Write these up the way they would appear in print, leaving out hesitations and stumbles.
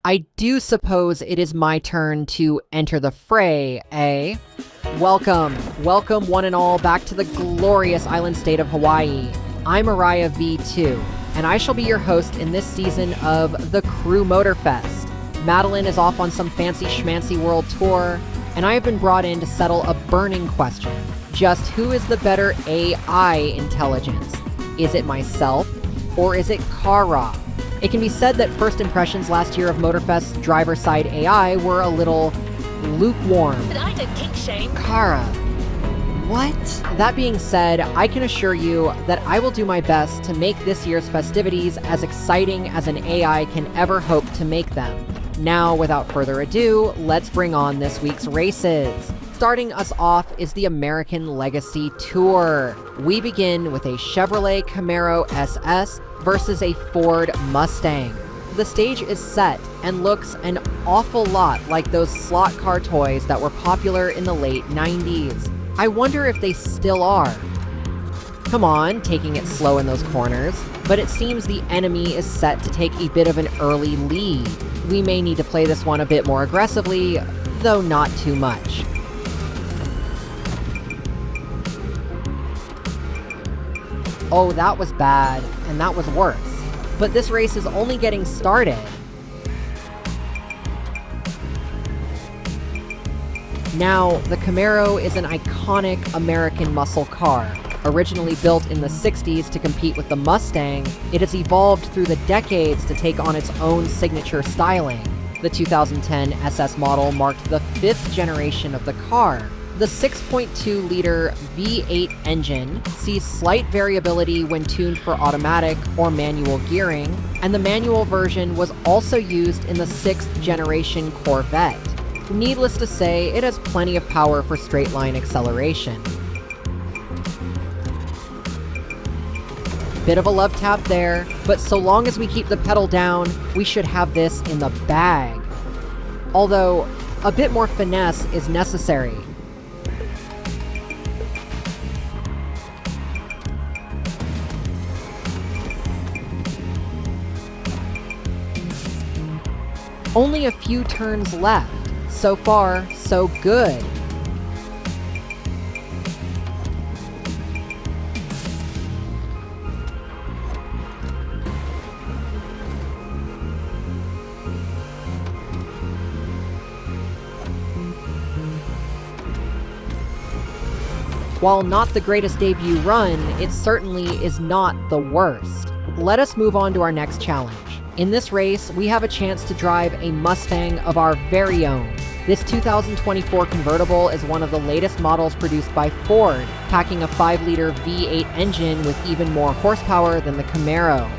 I do suppose it is my turn to enter the fray, eh? Welcome one and all back to the glorious island state of Hawaii. I'm Ariah V2, and I shall be your host in this season of the Crew Motorfest. Madeline is off on some fancy schmancy world tour, and I have been brought in to settle a burning question. Just who is the better AI intelligence? Is it myself, or is it CARA? It can be said that first impressions last year of Motorfest's driver-side AI were a little lukewarm. But I don't kink shame. CARA. What? That being said, I can assure you that I will do my best to make this year's festivities as exciting as an AI can ever hope to make them. Now, without further ado, let's bring on this week's races. Starting us off is the American Legacy Tour. We begin with a Chevrolet Camaro SS versus a Ford Mustang. The stage is set and looks an awful lot like those slot car toys that were popular in the late 90s. I wonder if they still are. Come on, taking it slow in those corners. But it seems the enemy is set to take a bit of an early lead. We may need to play this one a bit more aggressively, though not too much. Oh, that was bad, and that was worse. But this race is only getting started. Now, the Camaro is an iconic American muscle car. Originally built in the 60s to compete with the Mustang, it has evolved through the decades to take on its own signature styling. The 2010 SS model marked the 5th generation of the car. The 6.2-liter V8 engine sees slight variability when tuned for automatic or manual gearing, and the manual version was also used in the 6th generation Corvette. Needless to say, it has plenty of power for straight-line acceleration. Bit of a love tap there, but so long as we keep the pedal down, we should have this in the bag. Although, a bit more finesse is necessary. Only a few turns left. So far, so good. While not the greatest debut run, it certainly is not the worst. Let us move on to our next challenge. In this race, we have a chance to drive a Mustang of our very own. This 2024 convertible is one of the latest models produced by Ford, packing a 5-liter V8 engine with even more horsepower than the Camaro.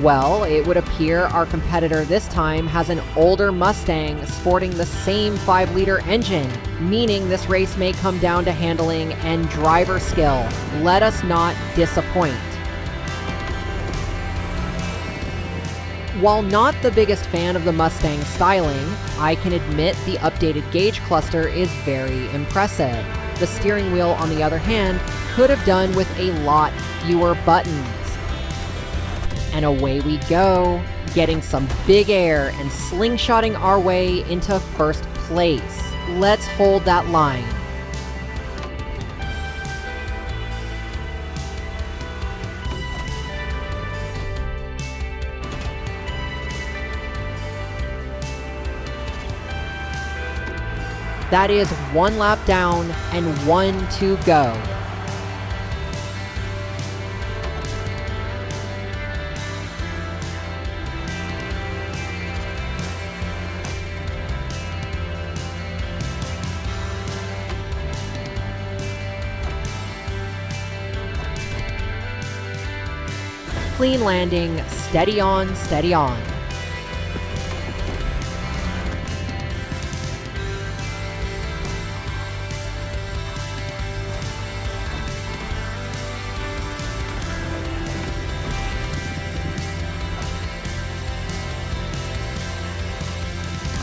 Well, it would appear our competitor this time has an older Mustang sporting the same 5-liter engine, meaning this race may come down to handling and driver skill. Let us not disappoint. While not the biggest fan of the Mustang styling, I can admit the updated gauge cluster is very impressive. The steering wheel, on the other hand, could have done with a lot fewer buttons. And away we go, getting some big air and slingshotting our way into first place. Let's hold that line. That is 1 lap down and 1 to go. Clean landing, steady on, steady on.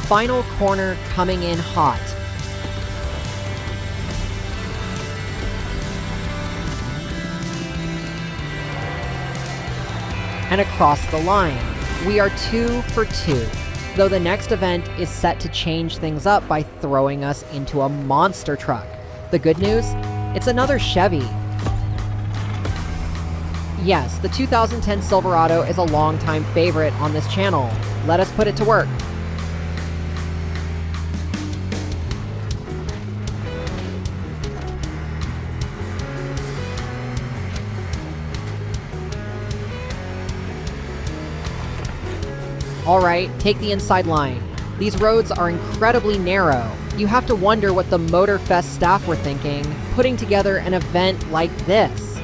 Final corner coming in hot. And across the line. We are 2 for 2, though the next event is set to change things up by throwing us into a monster truck. The good news? It's another Chevy. Yes, the 2010 Silverado is a longtime favorite on this channel. Let us put it to work. Alright, take the inside line. These roads are incredibly narrow. You have to wonder what the Motorfest staff were thinking, putting together an event like this.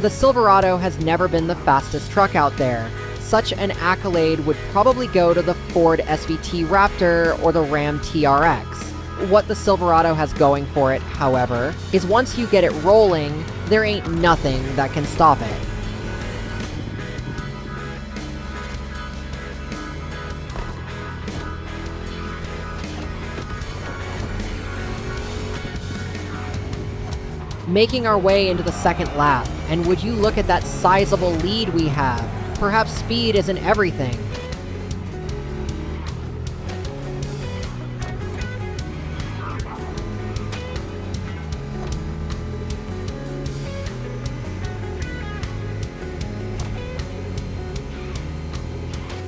The Silverado has never been the fastest truck out there. Such an accolade would probably go to the Ford SVT Raptor or the Ram TRX. What the Silverado has going for it, however, is once you get it rolling, there ain't nothing that can stop it. Making our way into the second lap, and would you look at that sizable lead we have? Perhaps speed isn't everything.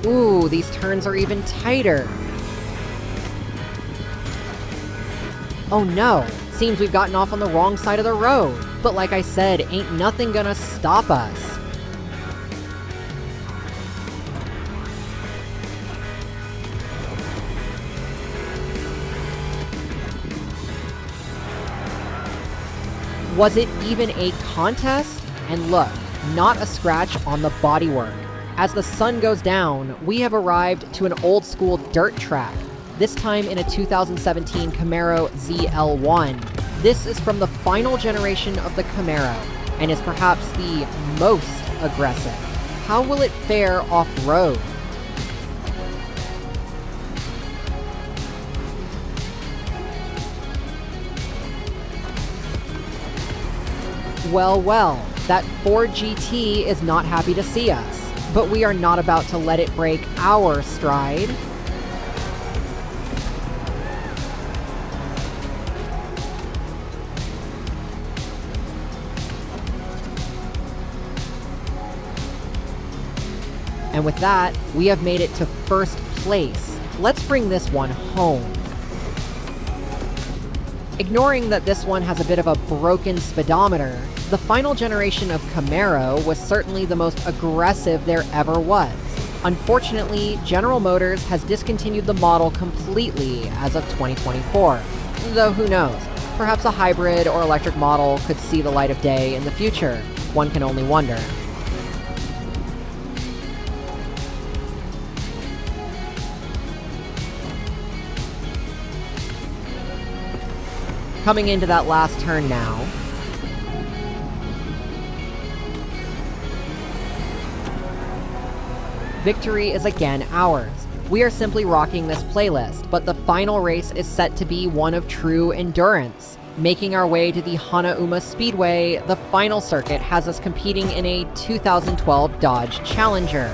Ooh, these turns are even tighter. Oh no, seems we've gotten off on the wrong side of the road. But like I said, ain't nothing gonna stop us. Was it even a contest? And look, not a scratch on the bodywork. As the sun goes down, we have arrived to an old school dirt track, this time in a 2017 Camaro ZL1. This is from the final generation of the Camaro, and is perhaps the most aggressive. How will it fare off-road? Well, well, that Ford GT is not happy to see us. But we are not about to let it break our stride. And with that, we have made it to first place. Let's bring this one home. Ignoring that this one has a bit of a broken speedometer, the final generation of Camaro was certainly the most aggressive there ever was. Unfortunately, General Motors has discontinued the model completely as of 2024. Though who knows, perhaps a hybrid or electric model could see the light of day in the future. One can only wonder. Coming into that last turn now. Victory is again ours. We are simply rocking this playlist, but the final race is set to be one of true endurance. Making our way to the Hanauma Speedway, the final circuit has us competing in a 2012 Dodge Challenger.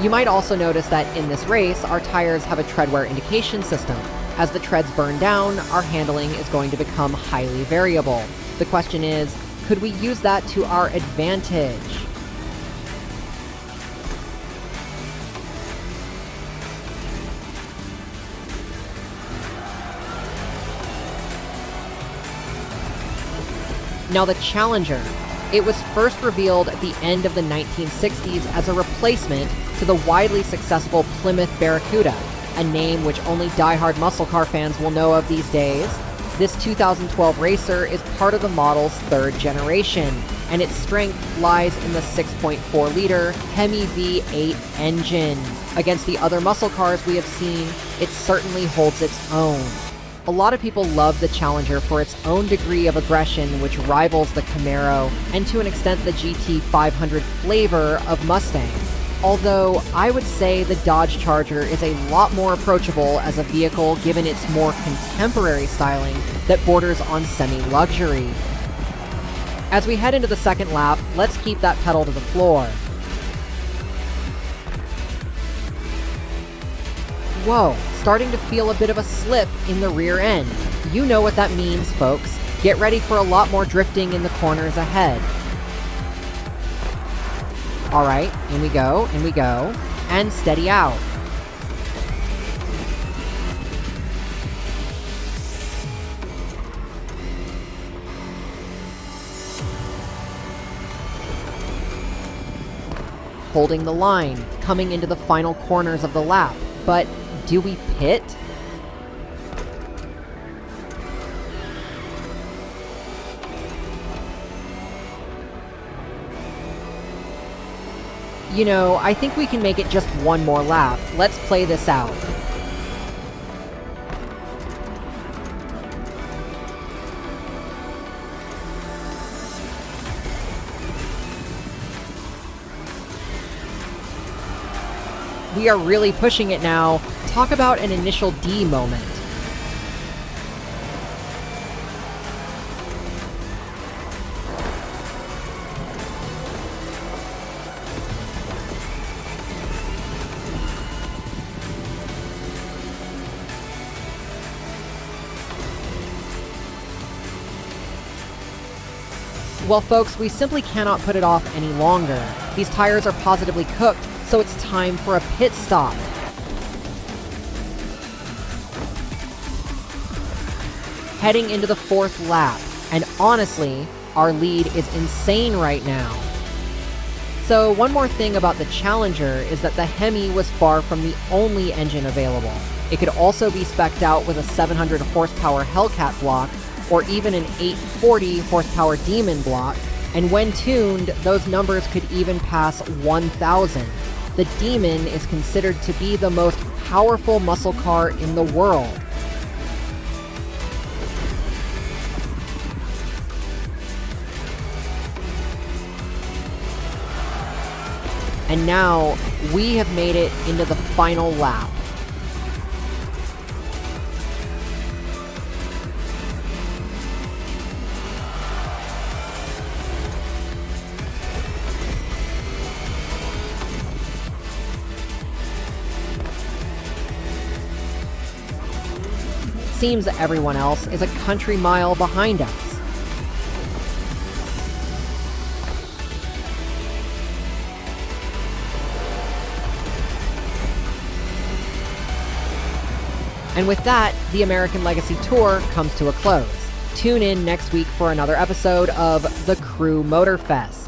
You might also notice that in this race, our tires have a tread wear indication system. As the treads burn down, our handling is going to become highly variable. The question is, could we use that to our advantage? Now the Challenger. It was first revealed at the end of the 1960s as a replacement to the widely successful Plymouth Barracuda, a name which only die-hard muscle car fans will know of these days. This 2012 racer is part of the model's third generation, and its strength lies in the 6.4-liter Hemi V8 engine. Against the other muscle cars we have seen, it certainly holds its own. A lot of people love the Challenger for its own degree of aggression, which rivals the Camaro, and to an extent the GT500 flavor of Mustang. Although, I would say the Dodge Charger is a lot more approachable as a vehicle given its more contemporary styling that borders on semi-luxury. As we head into the second lap, let's keep that pedal to the floor. Whoa, starting to feel a bit of a slip in the rear end. You know what that means, folks. Get ready for a lot more drifting in the corners ahead. Alright, in we go, and steady out. Holding the line, coming into the final corners of the lap. But do we pit? You know, I think we can make it just one more lap. Let's play this out. We are really pushing it now. Talk about an initial D moment. Well, folks, we simply cannot put it off any longer. These tires are positively cooked, so it's time for a pit stop. Heading into the fourth lap, and honestly, our lead is insane right now. So one more thing about the Challenger is that the Hemi was far from the only engine available. It could also be spec'd out with a 700 horsepower Hellcat block, or even an 840 horsepower Demon block, and when tuned, those numbers could even pass 1,000. The Demon is considered to be the most powerful muscle car in the world. And now, we have made it into the final lap. Seems that everyone else is a country mile behind us. And with that, the American Legacy Tour comes to a close. Tune in next week for another episode of The Crew Motorfest.